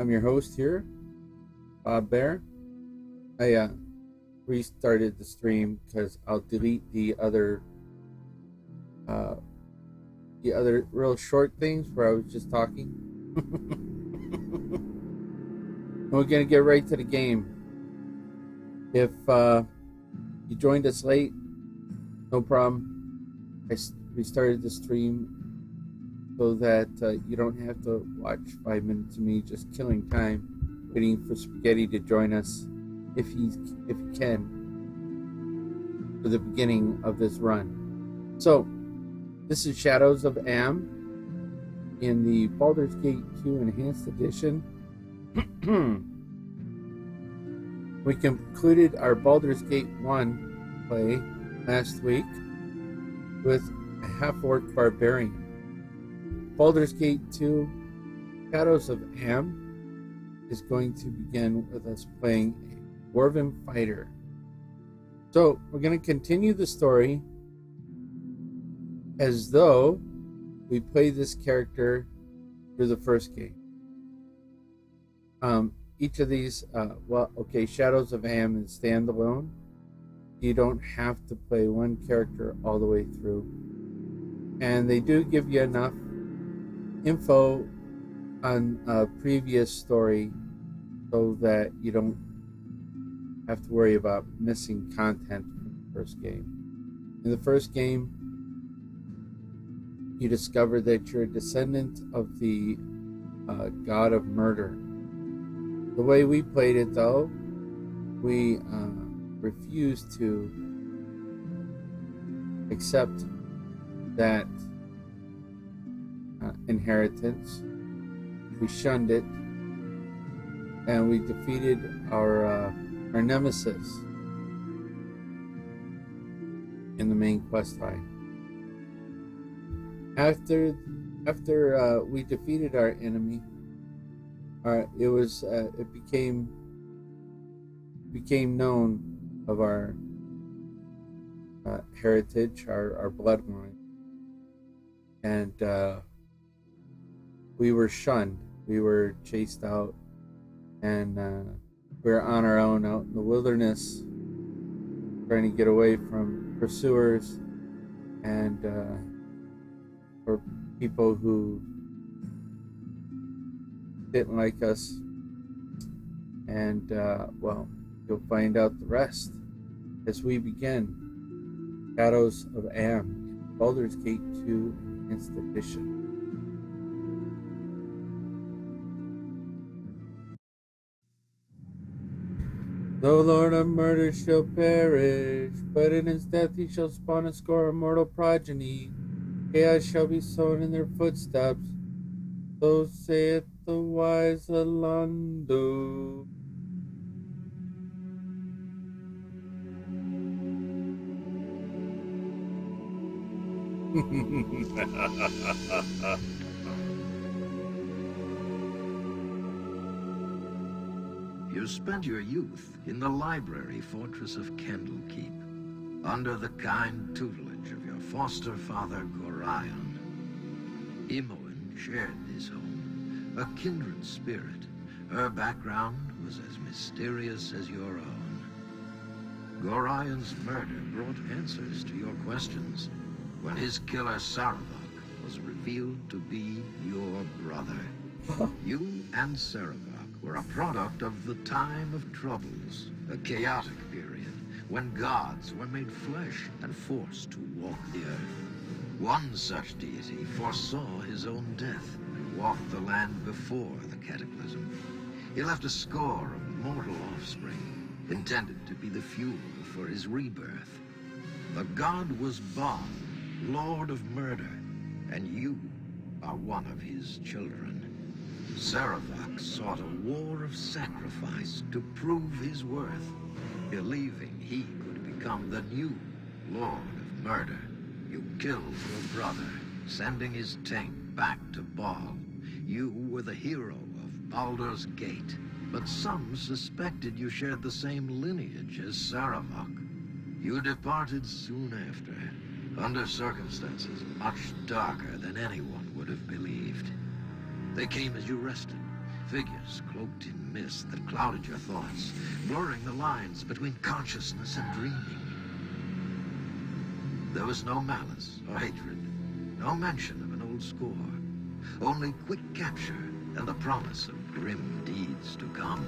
I'm your host here, Bob Bear. I restarted the stream because I'll delete uh, the other real short things where I was just talking. And we're gonna get right to the game. If you joined us late, no problem. I restarted the stream so that you don't have to watch 5 minutes of me just killing time waiting for Spaghetti to join us if he can for the beginning of this run. So this is Shadows of Am in the Baldur's Gate 2 Enhanced Edition. We concluded our Baldur's Gate 1 play last week with a half-orc barbarian. Baldur's Gate 2 Shadows of Am is going to begin with us playing a dwarven fighter. So we're going to continue the story as though we played this character through the first game. Each of these, Shadows of Am is standalone. You don't have to play one character all the way through. And they do give you enough info on a previous story so that you don't have to worry about missing content from the first game. In the first game, you discover that you're a descendant of the god of murder. The way we played it, though, we refused to accept that inheritance. We shunned it, and we defeated our nemesis in the main quest line. After we defeated our enemy, it became known of our heritage, our bloodline, and we were shunned. We were chased out, and we were on our own out in the wilderness, trying to get away from pursuers and or people who didn't like us. And you'll find out the rest as we begin Shadows of Am, Baldur's Gate 2 Enhanced Edition. The Lord of Murder shall perish, but in his death he shall spawn a score of mortal progeny. Chaos shall be sown in their footsteps, so saith the wise Alando. You spent your youth in the library fortress of Candlekeep, under the kind tutelage of your foster father, Gorion. Imoen shared this home, a kindred spirit. Her background was as mysterious as your own. Gorion's murder brought answers to your questions when his killer Saravak was revealed to be your brother. You and Saravak were a product of the time of troubles, a chaotic period when gods were made flesh and forced to walk the earth. One such deity foresaw his own death and walked the land before the cataclysm. He left a score of mortal offspring, intended to be the fuel for his rebirth. The god was Bon, Lord of Murder, and you are one of his children. Saravak sought a war of sacrifice to prove his worth, believing he could become the new Lord of Murder. You killed your brother, sending his taint back to Baal. You were the hero of Baldur's Gate, but some suspected you shared the same lineage as Saravak. You departed soon after, under circumstances much darker than anyone would have believed. They came as you rested, Figures cloaked in mist that clouded your thoughts, blurring the lines between consciousness and dreaming. There was no malice or hatred, no mention of an old score, only quick capture and the promise of grim deeds to come.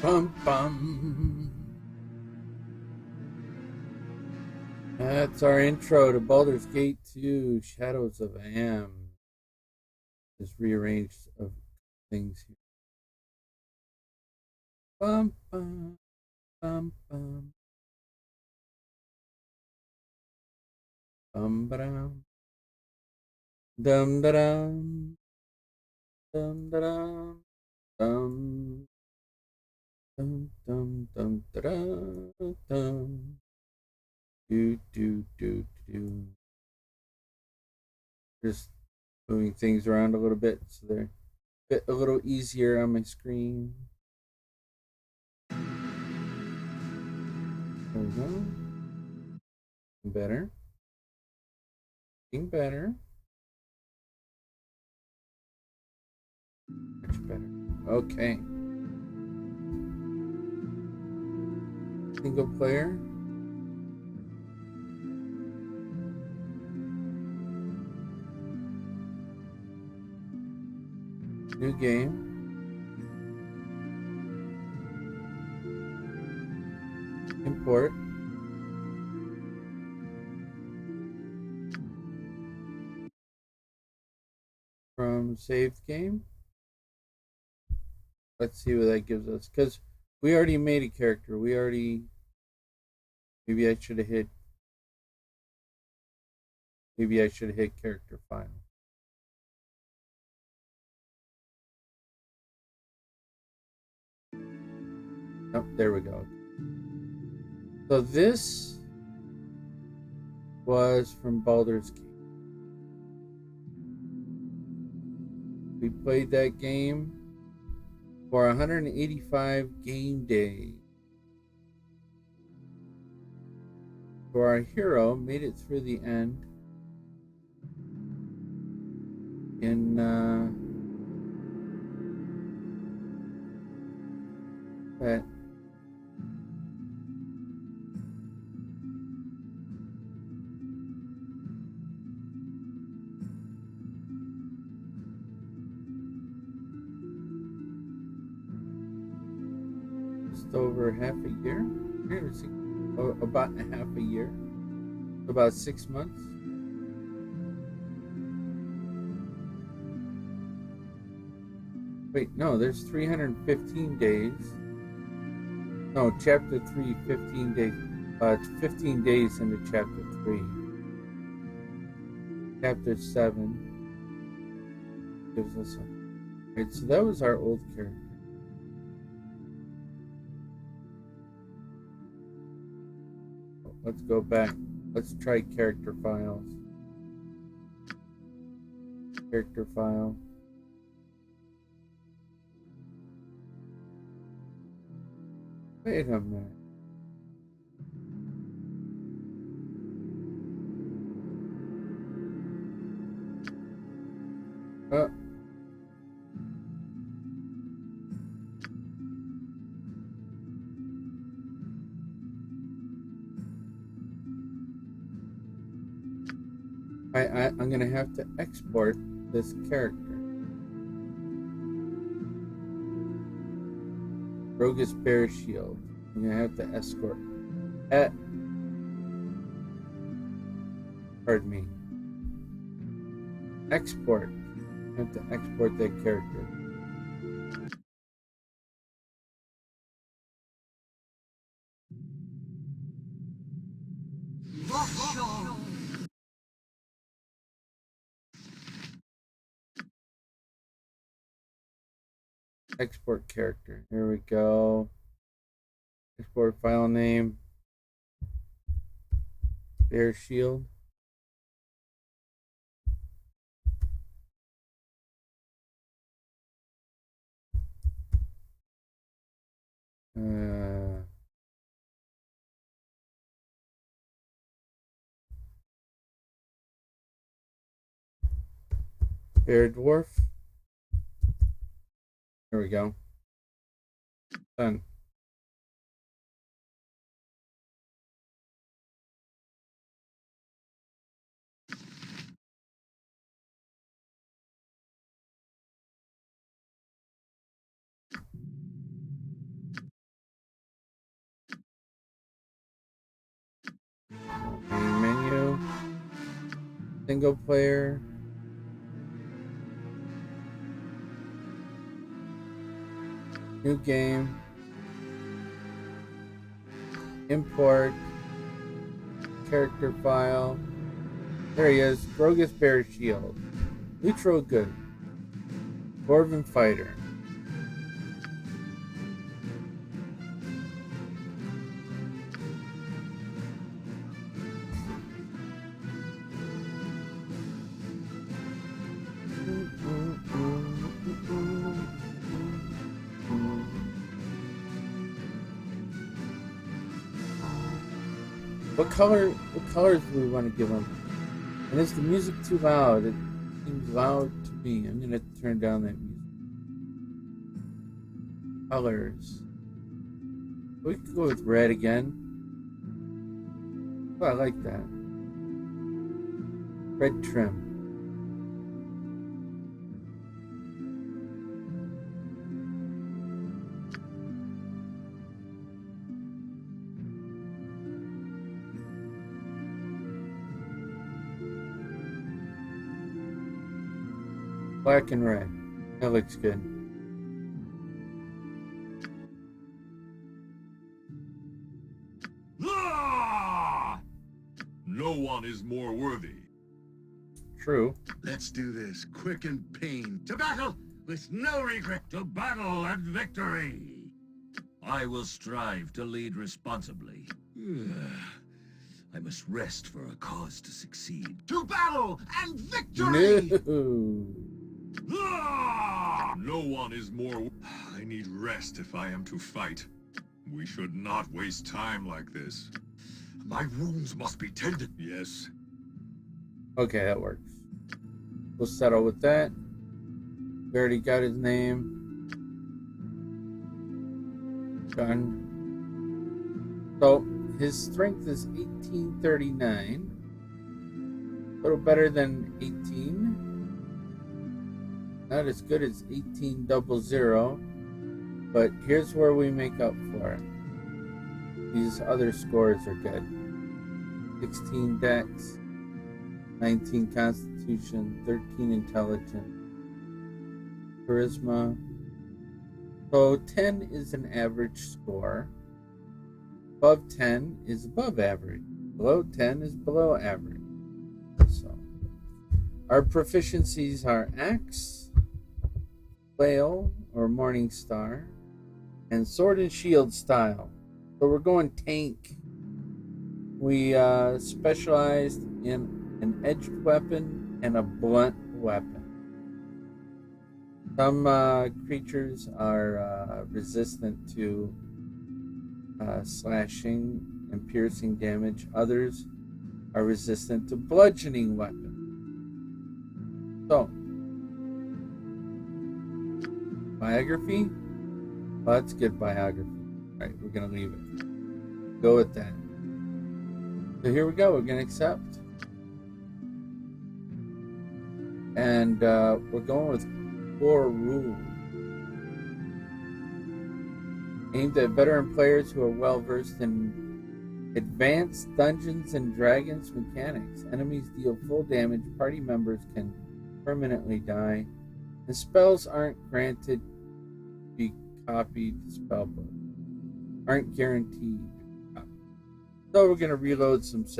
Bum bum. That's our intro to Baldur's Gate 2, Shadows of Am. Just rearranged of things here. Bum bum bum bum. Bum ba-dum. Dum da dum. Dum da dum. Dum. Dum dum dum da dum. Do do do do. Just moving things around a little bit so they're a little easier on my screen. There we go. Better. Getting better. Much better. Okay. Single player. New game. Import. From saved game. Let's see what that gives us. Because we already made a character. Maybe I should have hit character file. Oh, there we go. So this was from Baldur's Gate. We played that game for 185 game days. So our hero made it through the end in that just over half a year. About a half a year. About 6 months. Wait, no, there's 315 days. No, chapter 3, 15 days. It's 15 days into chapter 3. Chapter 7 gives us a... Right, so that was our old character. Let's go back. Let's try character files. Character file. Wait a minute. I'm gonna have to export this character. Rogus Bear Shield. I'm gonna have to escort. Pardon me. Export. I have to export that character. Export character. Here we go. Export file name. Bear shield. Bear dwarf. Here we go. Done. Main menu. Single player. New game. Import. Character file. There he is. Brogus Bear Shield. Neutral good. Dwarven Fighter. What colors do we want to give them? And is the music too loud? It seems loud to me. I'm gonna turn down that music. Colors. We could go with red again. Oh, I like that. Red trim. Black and red. That looks good. Ah! No one is more worthy. True. Let's do this, quick and pain. To battle, with no regret. To battle and victory. I will strive to lead responsibly. I must rest for a cause to succeed. To battle and victory! No. Ah! No one is more... I need rest if I am to fight. We should not waste time like this. My wounds must be tended. Yes. Okay, that works. We'll settle with that. We already got his name. Done. So, his strength is 1839. A little better than 18. Not as good as 1800. But here's where we make up for it. These other scores are good. 16 Dex, 19 Constitution, 13 Intelligence, Charisma. So 10 is an average score. Above 10 is above average. Below 10 is below average. So our proficiencies are Axe, Flail or Morning Star, and Sword and Shield style. So we're going tank. We specialized in an edged weapon and a blunt weapon. Some creatures are resistant to slashing and piercing damage. Others are resistant to bludgeoning weapons. So, biography? Well, that's good biography. All right, we're going to leave it. Go with that. So here we go. We're going to accept. And we're going with core rules. Aimed at veteran players who are well versed in advanced Dungeons and Dragons mechanics. Enemies deal full damage. Party members can permanently die. The spells aren't granted to be copied to spellbook. Aren't guaranteed. So we're going to reload some saves.